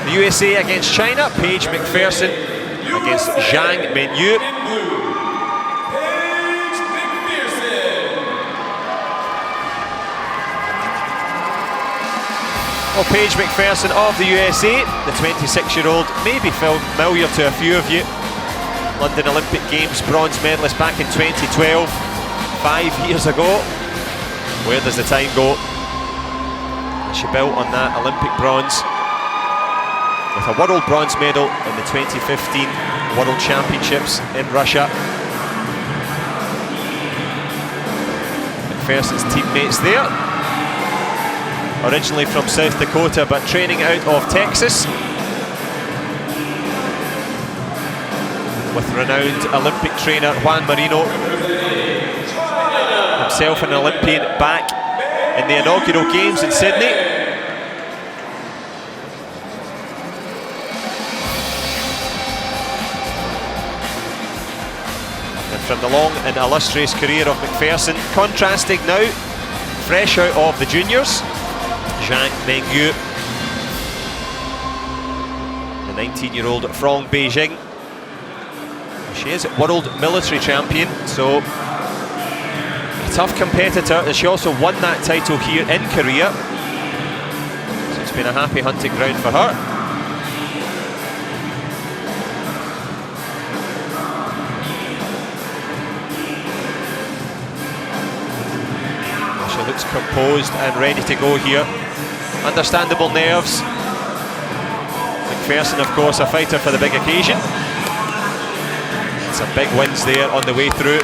The USA against China, Paige McPherson against ZHANG Mengyu. Well, Paige McPherson of the USA, the 26-year-old, may be familiar to a few of you. London Olympic Games bronze medalist back in 2012, 5 years ago. Where does the time go? She built on that Olympic bronze with a world bronze medal in the 2015 World Championships in Russia. McPherson's teammates there. Originally from South Dakota, but training out of Texas. With renowned Olympic trainer Juan Marino. Himself an Olympian back in the inaugural games in Sydney. And from the long and illustrious career of McPherson, contrasting now, fresh out of the juniors, ZHANG Mengyu, the 19-year-old from Beijing. She is world military champion, so a tough competitor, and she also won that title here in Korea, so it's been a happy hunting ground for her. She looks composed and ready to go here. Understandable nerves. McPherson, of course, a fighter for the big occasion. Some big wins there on the way through.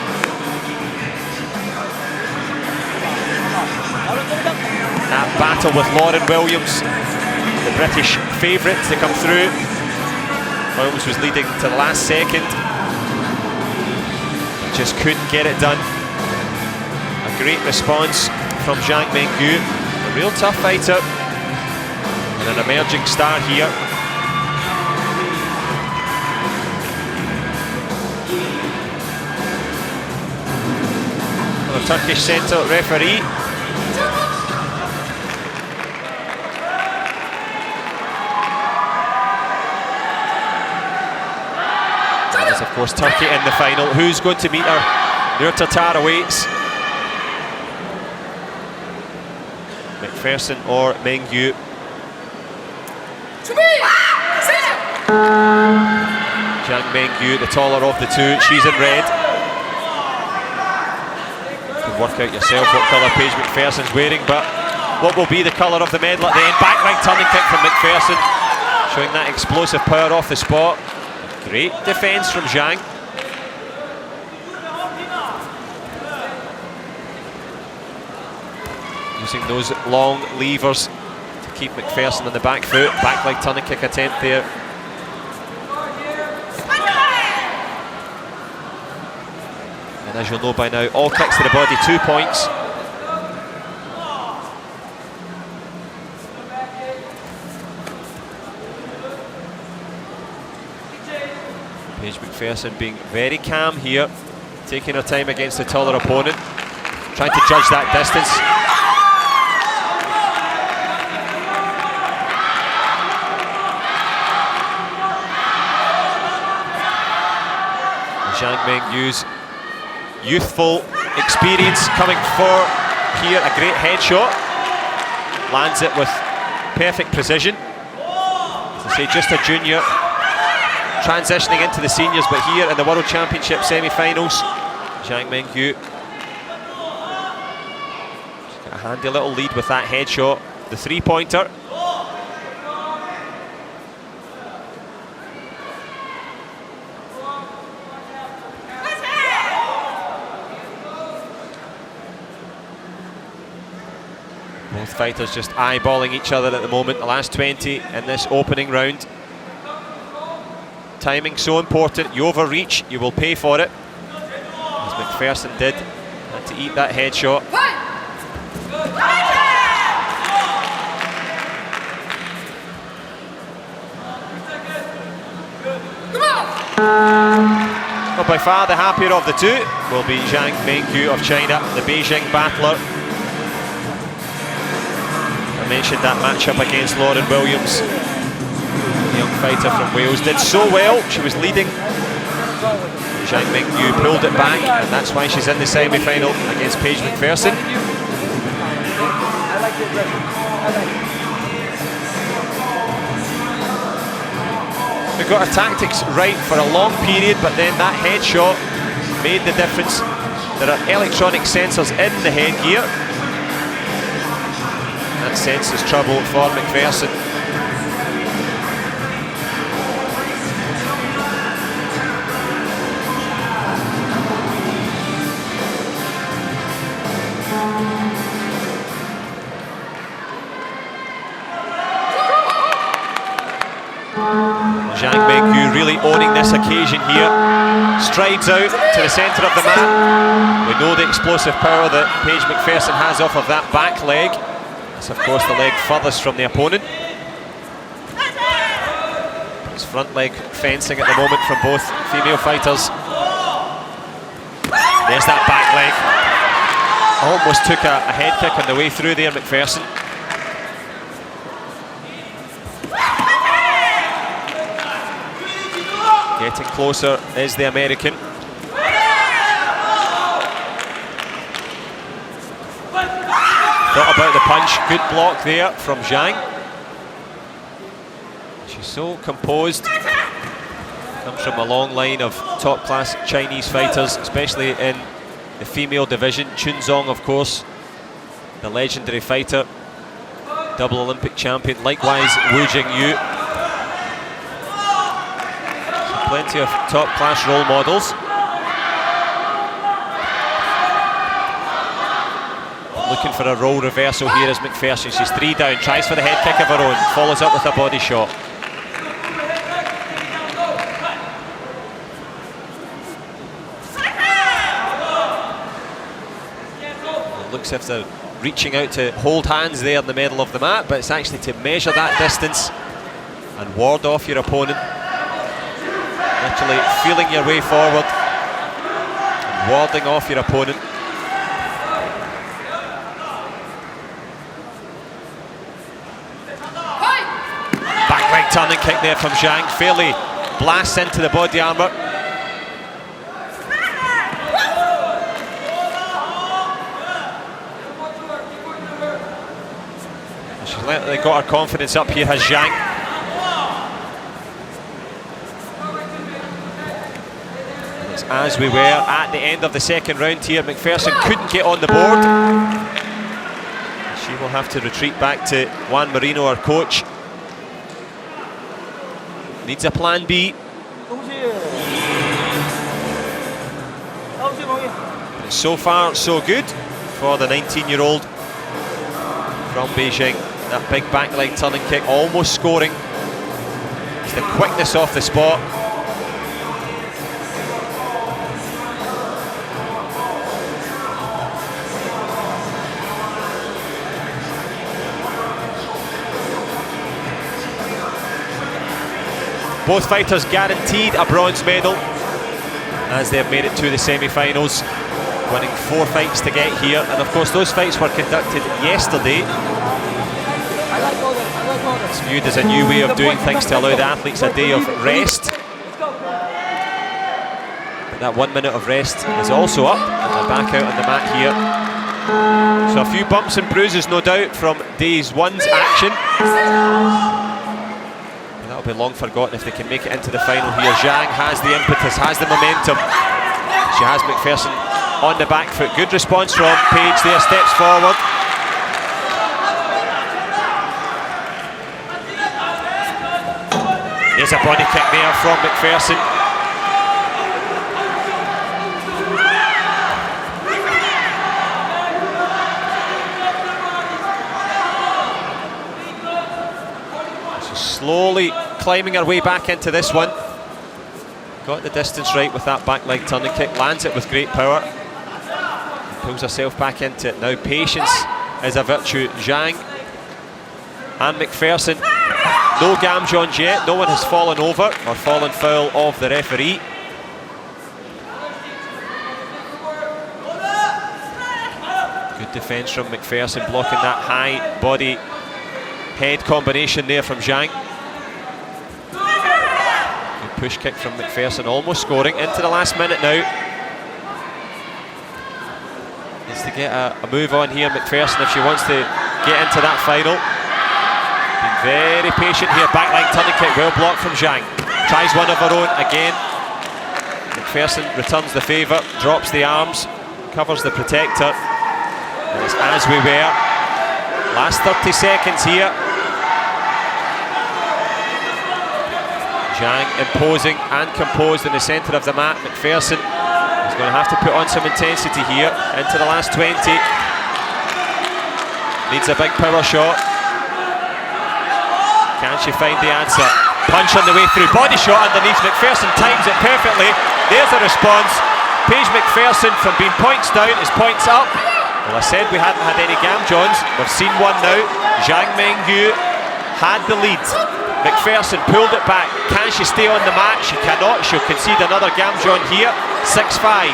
That battle with Lauren Williams, the British favourite to come through. Williams was leading to the last second, just couldn't get it done. A great response from ZHANG Mengyu, a real tough fighter and an emerging star here. The Turkish centre referee. That is, of course, Turkey in the final. Who's going to meet her? Nur Tatar awaits. McPherson or Mengyu. ZHANG Mengyu, the taller of the two. She's in red. Work out yourself what colour Paige McPherson's wearing, but what will be the colour of the medal at the end? Back right turning kick from McPherson, showing that explosive power off the spot. Great defence from ZHANG. Using those long levers to keep McPherson on the back foot. Back leg turning kick attempt there. And as you'll know by now, all kicks to the body, 2 points. Paige McPherson being very calm here, taking her time against the taller opponent, trying to judge that distance. ZHANG Mengyu's youthful experience coming for here, a great headshot, lands it with perfect precision. As I say, just a junior, transitioning into the seniors, but here in the World Championship semi-finals, ZHANG Mengyu got a handy little lead with that headshot, the three-pointer. Both fighters just eyeballing each other at the moment, the last 20 in this opening round. Timing so important, you overreach, you will pay for it. As McPherson did, had to eat that headshot. Well, by far the happier of the two will be ZHANG Mengyu of China, the Beijing battler. I mentioned that matchup against Lauren Williams. young fighter from Wales, did so well. She was leading. ZHANG Mengyu pulled it back, and that's why she's in the semi-final against Paige McPherson. We got her tactics right for a long period, but then that headshot made the difference. There are electronic sensors in the headgear. That senses trouble for McPherson. ZHANG Mengyu really owning this occasion here. Strides out to the centre of the mat. We know the explosive power that Paige McPherson has off of that back leg. It's of course the leg furthest from the opponent. It's front leg fencing at the moment from both female fighters. There's that back leg. Almost took a head kick on the way through there, McPherson. Getting closer is the American. Thought about the punch, good block there from ZHANG. She's so composed. Comes from a long line of top-class Chinese fighters, especially in the female division. Chunzong, of course, the legendary fighter, double Olympic champion. Likewise, Wu-Jingyu. Plenty of top-class role models. Looking for a role reversal here is McPherson. She's 3 down, tries for the head kick of her own, follows up with a body shot. It looks as if they're reaching out to hold hands there in the middle of the mat, but it's actually to measure that distance and ward off your opponent. Literally feeling your way forward and warding off your opponent. Back leg turning kick there from ZHANG, fairly blasts into the body armour. She's literally got her confidence up here, has ZHANG. As we were at the end of the second round here, McPherson couldn't get on the board. She will have to retreat back to Juan Marino, her coach. Needs a plan B. And so far, so good for the 19-year-old from Beijing. That big back leg turning kick, almost scoring. It's the quickness off the spot. Both fighters guaranteed a bronze medal as they've made it to the semi-finals, winning 4 fights to get here. And of course those fights were conducted yesterday. It's viewed as a new way of doing things to allow the athletes a day of rest. But that 1 minute of rest is also up, and they're back out on the mat here. So a few bumps and bruises, no doubt, from Days 1's action. That'll be long forgotten if they can make it into the final here. ZHANG has the impetus, has the momentum. She has McPherson on the back foot. Good response from Paige there, steps forward. There's a body kick there from McPherson. Slowly climbing her way back into this one. Got the distance right with that back leg turning kick, lands it with great power. Pulls herself back into it now. Patience is a virtue. ZHANG and McPherson. No gamjons yet, no one has fallen over or fallen foul of the referee. Good defence from McPherson, blocking that high body head combination there from ZHANG. push kick from McPherson, almost scoring. Into the last minute now. Needs to get a move on here, McPherson, if she wants to get into that final. Been very patient here. Backline turning kick, well blocked from ZHANG. Tries one of her own again. McPherson returns the favour, drops the arms, covers the protector. And it's as we were. Last 30 seconds here. ZHANG imposing and composed in the centre of the mat. McPherson is going to have to put on some intensity here. Into the last 20. Needs a big power shot. Can she find the answer? Punch on the way through. Body shot underneath. McPherson times it perfectly. There's a response. Paige McPherson from being points down is points up. Well, I said we hadn't had any Gamjons. We've seen one now. ZHANG Mengyu had the lead. McPherson pulled it back. Can she stay on the mat? She cannot. She'll concede another Gamjon here. 6-5.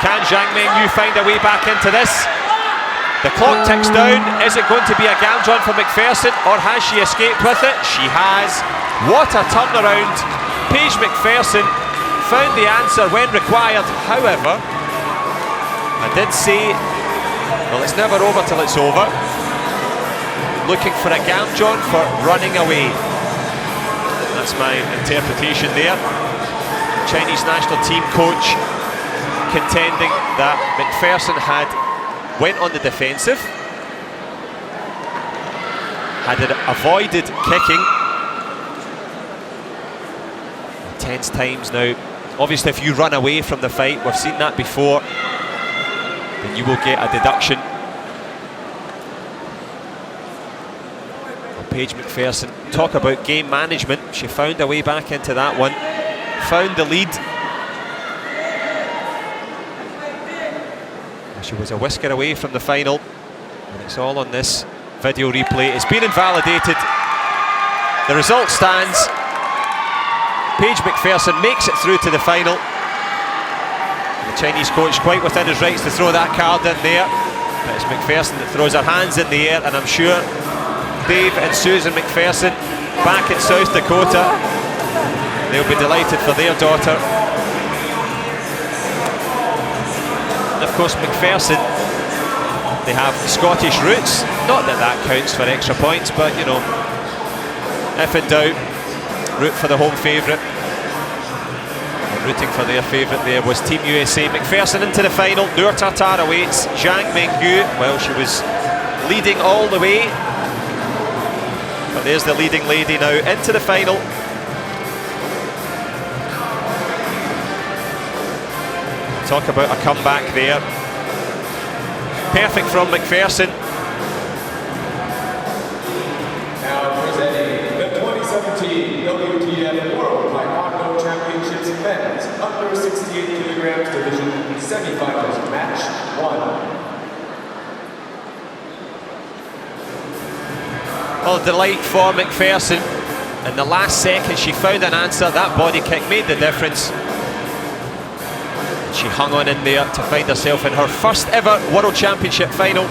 Can ZHANG Mengyu find a way back into this? The clock ticks down. Is it going to be a Gamjon for McPherson, or has she escaped with it? She has. What a turnaround. Paige McPherson found the answer when required. However, I did say, well, it's never over till it's over. Looking for a Gamjon for running away. That's my interpretation there. Chinese national team coach contending that McPherson went on the defensive, had avoided kicking. Tense times now. Obviously, if you run away from the fight, we've seen that before, then you will get a deduction. Paige McPherson, talk about game management. She found a way back into that one, found the lead. She was a whisker away from the final, and it's all on this video replay. It's been invalidated. The result stands. Paige McPherson makes it through to the final. The Chinese coach quite within his rights to throw that card in there. But it's McPherson that throws her hands in the air, and I'm sure Dave and Susan McPherson back in South Dakota, they'll be delighted for their daughter. And of course McPherson, they have Scottish roots. Not that that counts for extra points, but you know, if in doubt, root for the home favourite. Rooting for their favourite there was Team USA. McPherson into the final. Noor Tartar awaits. ZHANG Mengyu, well, she was leading all the way. But there's the leading lady now into the final. Talk about a comeback there. Perfect from McPherson. Now presenting the 2017 WTF World Taekwondo Championships Men's under 68 kilograms division semi-finals match 1. Well, delight for McPherson. In the last second she found an answer. That body kick made the difference. She hung on in there to find herself in her first ever World Championship final.